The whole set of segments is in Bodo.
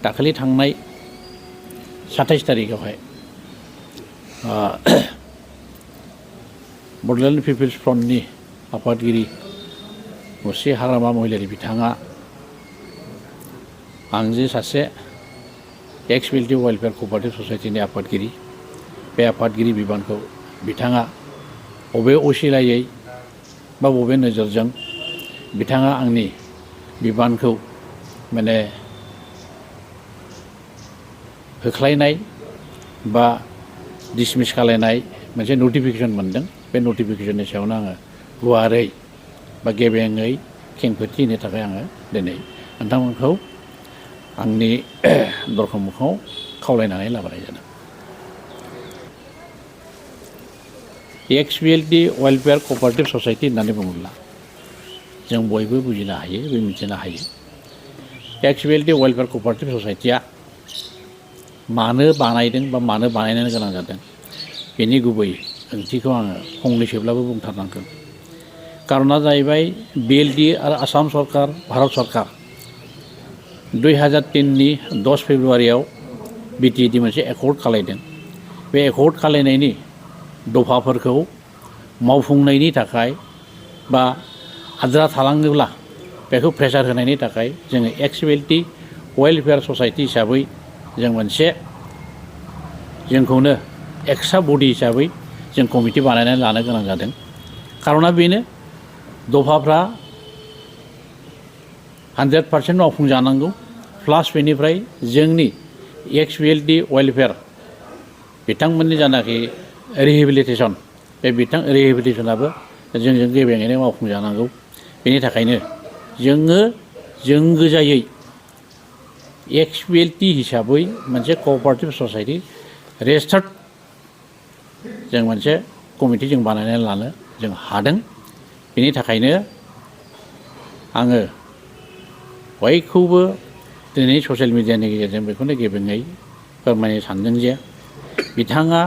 दाखालि थांनाय 27 तारिखआवहाय बड'लेण्ड पिपल्स फ्रन्टनि आफादगिरि मुस्रि हाग्रामा महिलारि बिथाङा आं जे सासे एक्स मिलिटारि वेलफेयार क'अपारेटिभ ससाइटिनि आफादगिरि बे आफादगिरि बिबानखौ बिथाङा बबे असिलायै बा बबे नोजोरजों बिथाङा आंनि बिबानखौ माने होख्लायनाय बा डिसमिस खालायनाय मोनसे नटिफिकेसन मोनदों। बे नटिफिकेसननि सायावनो आङो गुवारै बा गेबेङै खेंफोरथि होनो थाखाय आङो दिनै नोंथांमोनखौ आंनि दरखं मोखाङाव खावलायनानै लाबोनाय जादों। एक्सबिएलडि वेलफेयार क'अपारेटिभ ससाइटि होननानै बुङोब्ला जों बयबो बुजिनो हायो, बे मिथिनो हायो। एक्सबिएलडि वेलफेयार क'अपारेटिभ ससाइटिया मानो बानायदों बा मानो बानायनो गोनां जादों बेनि गुबै ओंथिखौ आङो फंनैसोब्लाबो बुंथारनांगोन। कारना जाहैबाय बिएलडि आरो आसाम सरकार, भारत सरकार 2003नि 10 फेब्रुवारियाव बिटिएडि मोनसे एकर्ड खालायदों। बे एकर्ड खालायनायनि दफाफोरखौ मावफुंनायनि थाखाय बा आद्रा थालाङोब्ला बेखौ प्रेसार होनायनि थाखाय जोङो एक्सबिएलडि वेलफेयार ससाइटि हिसाबै जों मोनसे जोंखौनो एक्सट्रा बडि हिसाबै जों कमिटि बानायनानै लानो गोनां जादों। कारना बेनो दफाफ्रा 100% मावफुंजानांगौ, प्लास बेनिफ्राय जोंनि एक्सबिएलडि वेलफेयार बिथांमोननि जानाखि रिहेबिलिटेसन बे रिहेबिलिटेसनाबो जोंजों गेबेङैनो मावफुंजानांगौ। बेनि थाखायनो जों गोजायै एक्सबिएलडि हिसाबै मोनसे क'अपारेटिभ ससाइटि रेजिस्टार्ड जों मोनसे कमिटि जों बानायनानै लानो जों हादों। बेनि थाखायनो आङो बयखौबो दिनै ससियेल मिडियानि गेजेरजों बेखौनो गेबेङै फोरमायनो सानदों जे बिथाङा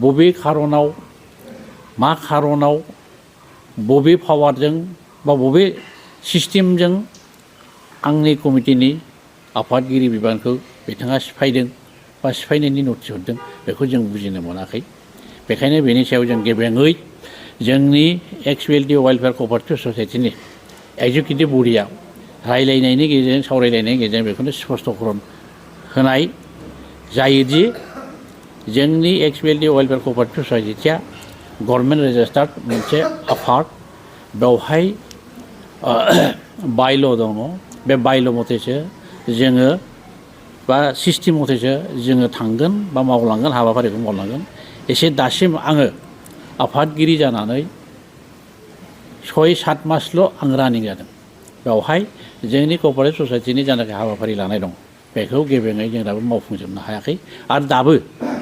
बबे खारनाव मा खारनाव बबे पावारजों बा बबे सिस्टेमजों आंनि कमिटिनि आफादगिरि बिबानखौ बिथाङा सिफायदों बा सिफायनायनि नटिस हरदों बेखौ जों बुजिनो मोनाखै। बेखायनो बेनि सायाव जों गेबेङै जोंनि एक्सबिएलडि वेलफेयार क'अपारेटिभ ससाइटिनि एक्जिकिउटिभ बडिया रायलायनायनि गेजेरजों सावरायलायनायनि गेजेरजों बेखौनो स्पष्ट'करन होनाय जायोदि जोंनि एक्सबिएलडि वेलफेयार क'अपारेटिभ ससाइटिया गभर्नमेन्ट रेजिस्टार्ड मोनसे आफाद, बेवहाय बायल' दङ। बे बायल' मथेसो जोङो बा सिस्टेम मथेसो जोङो थांगोन बा मावलांगोन, हाबाफारिखौ मावलांगोन। एसे दासिम आङो आफादगिरि जानानै 6-7 मासल' आं रानिं जादों। बेवहाय जोंनि क'अपारेटिभ ससाइटिनि जानाखि हाबाफारि लानाय दं बेखौ गेबेङै जों दाबो मावफुंजोबनो हायाखै आरो दाबो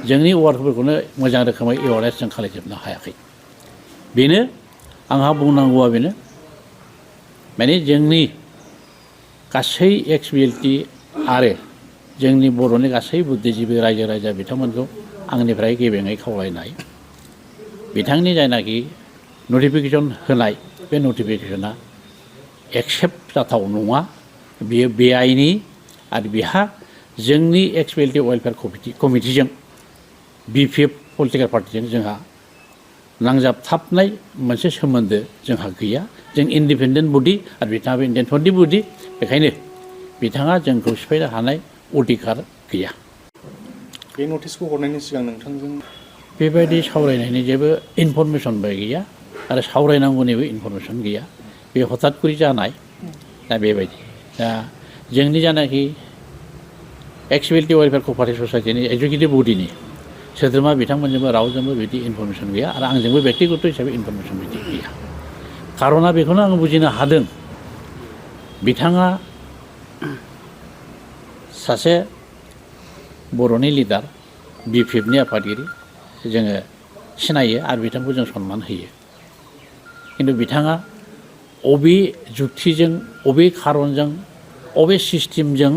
जोंनि वार्कफोरखौनो मोजां रोखोमै एवारनेस जों खालायजोबनो हायाखै। बेनो आंहा बुंनांगौआ बेनो, माने जोंनि गासै एक्सबिएलडि आरो जोंनि बर'नि गासै बुद्धिजिबि रायजो राजा बिथांमोनखौ आंनिफ्राय गेबेङै खावलायनाय, बिथांनि जायनाखि नटिफिकेसन होनाय बे नटिफिकेसना एक्सेप्ट जाथाव नङा। बियो बेआइनि आरो बिहा जोंनि एक्सबिएलडि वेलफेयार कमिटिजों बिपिएफ पलिटिकेल पार्टिजों जोंहा नांजाबथाबनाय मोनसे सोमोन्दो जोंहा गैया। जों इन्डिपेन्डेन्ट बडि आरो बिथाङाबो इन्डिपेन्डेन्ट बडि। बेखायनो बिथाङा जोंखौ सिफायनो हानाय अधिकार गैया। बे नटिसखौ हरनायनि सिगां नोंथांजों बेबायदि सावरायनायनि जेबो इनफरमेसनबो गैया आरो सावरायनांगौनिबो इनफरमेसन गैया। बे हथात करि जानाय। दा बेबायदि दा जोंनि जानाखि एक्सबिएलडि वेलफेयार क'अपारेटिभ ससाइटिनि एक्जिकिउटिभ बडिनि सोद्रोमा बिथांमोनजोंबो रावजोंबो बिदि इनफरमेसन गैया आरो आंजोंबो बेक्तिगत हिसाबै इनफरमेसन बिदि गैया। कारना बेखौनो आं बुजिनो हादों, बिथाङा सासे बर'नि लिडार, बिपिएफनि आफादगिरि जोङो सिनायो आरो बिथांखौ जों सनमान होयो। खिन्थु बिथाङा अबे जुक्तिजों, अबे खारनजों, अबे सिस्टेमजों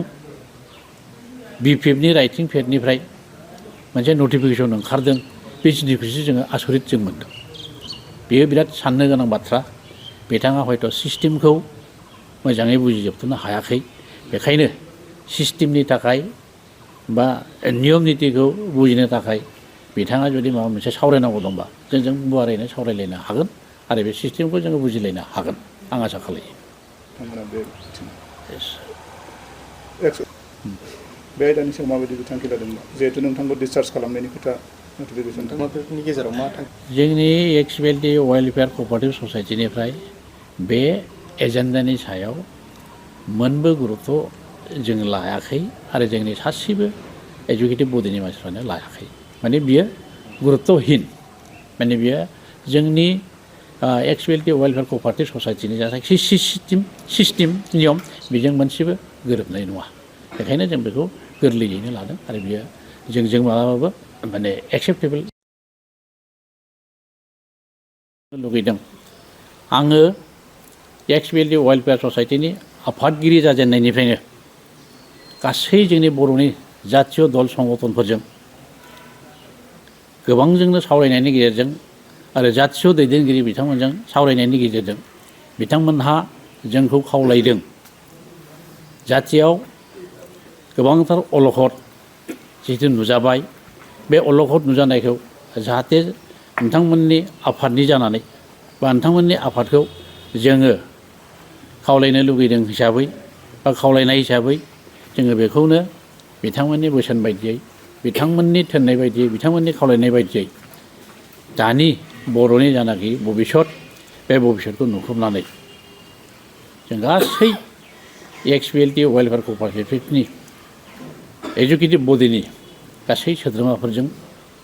बिपिएफनि राइटिं पेडनिफ्राय मोनसे नटिफिकेसन ओंखारदों बे जिनिसखौसो जोङो आसरित जों मोनदों। बेयो बिराद साननो गोनां बाथ्रा। बिथाङा हयथ' सिस्टेमखौ मोजाङै बुजिजोबनो हायाखै। बेखायनो सिस्टेमनि थाखाय बा नियम नितिखौ बुजिनो थाखाय बिथाङा जुदि माबा मोनसे सावरायनांगौ दंबा जोंजों गुवारैनो सावरायलायनो हागोन आरो बे सिस्टेमखौ जोङो बुजिलायनो हागोन आं आसा खालायो। नोंथांमोना बे बे आयदानि सायाव माबायदि बिथांखि लादोंमोन जिहेतु नोंथांखौ डिसचार्ज खालामनायनि खोथा नोटिफिकेसन नोंथांमोननि गेजेराव मा थांखि? जोंनि एक्सबिएलटि वेलफेयार कअपारेटिभ ससाइटिनिफ्राय बे एजेन्डानि सायाव मोनबो गुरुत्व जों लायाखै आरो जोंनि सासेबो एजुकेटिभ बडिनि मानसिफ्रानो लायाखै। माने बियो गुरुत्वहीन, माने बियो जोंनि एक्सबिएलटि वेलफेयार कअपारेटिभ ससाइटिनि जाथाय सिस्टेम नियम बेजों मोनसेबो गोरोबनाय नङा। बेखायनो जों बेखौ गोरलैयैनो लादों आरो बियो जों मालाबाबो माने एक्सेप्टेबोल लुगैदों। आङो एक्सबिएलटि वेलफेयार ससाइटिनि आफादगिरि जाजेननायनिफ्रायनो गासै जोंनि बर'नि जातीय दल संगठनफोरजों गोबांजोंनो सावरायनायनि गेजेरजों आरो जातीय दैदेनगिरि बिथांमोनजों सावरायनायनि गेजेरजों बिथांमोनहा जोंखौ खावलायदों जातियाव गोबांथार अलखद जिहेतु नुजाबाय, बे अलखद नुजानायखौ जाहाथे नोंथांमोननि आफादनि जानानै बा नोंथांमोननि आफादखौ जोङो खावलायनो लुगैदों हिसाबै बा खावलायनाय हिसाबै जोङो बेखौनो बिथांमोननि बोसोन बायदियै, बिथांमोननि थिननाय बायदियै, बिथांमोननि खावलायनाय बायदियै दानि बर'नि जानाखि भबिसत बे भबिसतखौ नुहुरनानै जों गासै एक्सबिएलटि वेलफेयार कअपारेटिभनि एजुकेटिभ बडिनि गासै सोद्रोमाफोरजों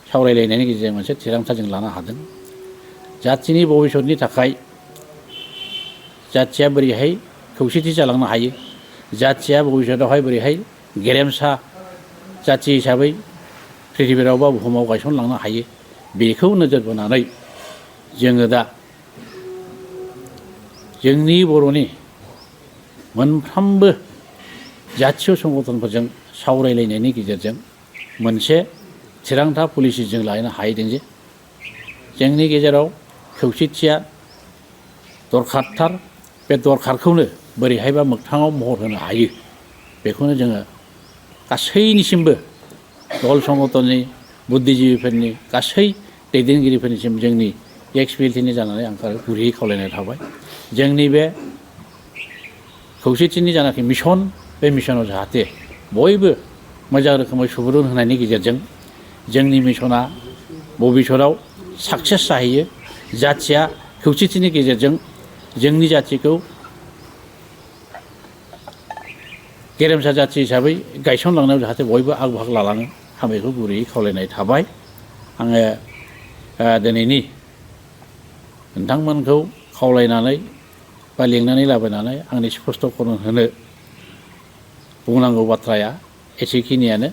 सावरायलायनायनि गेजेरजों मोनसे थिरांथा जों लानो हादों। जाथिनि भबिसतनि थाखाय जाथिया बोरैहाय खौसेथि जालांनो हायो, जाथिया भबिसतआवहाय बोरैहाय गेरेमसा जाथि हिसाबै पृथिबिराव बा बुहुमाव गायसनलांनो हायो, बेखौ नोजोर बोनानै जोङो दा जोंनि बर'नि मोनफ्रोमबो जातीय संगठनफोरजों सावरायलायनायनि गेजेरजों मोनसे थिरांथा पलिसि जों लानो हाहैदों जे जोंनि गेजेराव खौसेथिया दरखारथार, बे दरखारखौनो बोरैहायबा मोगथाङाव महर होनो हायो बेखौनो जोङो गासैनिसिमबो दल संगठननि बुद्धिजिबिफोरनि गासै दैदेनगिरिफोरनिसिम जोंनि एक्सबिएलटिनि जानानै आं गुरैयै खावलायनाय थाबाय। जोंनि बे खौसेथिनि जानाखि मिसन, बे मिसनाव जाहाथे बयबो मोजां रोखोमै सुबुरुन होनायनि गेजेरजों जोंनि मिसना भबिसतआव साक्सेस जाहैयो, जाथिया खौसेथिनि गेजेरजों जोंनि जाथिखौ गेरेमसा जाथि हिसाबै गायसनलांनायाव जाहाथे बयबो आग बाहागो लालाङो, आं बेखौ गुरैयै खावलायनाय थाबाय। आङो दिनैनि नोंथांमोनखौ खावलायनानै बा लिंनानै लाबोनानै आंनि स्पष्ट'करन होनो बुंनांगौ बाथ्राया एसेखिनियानो।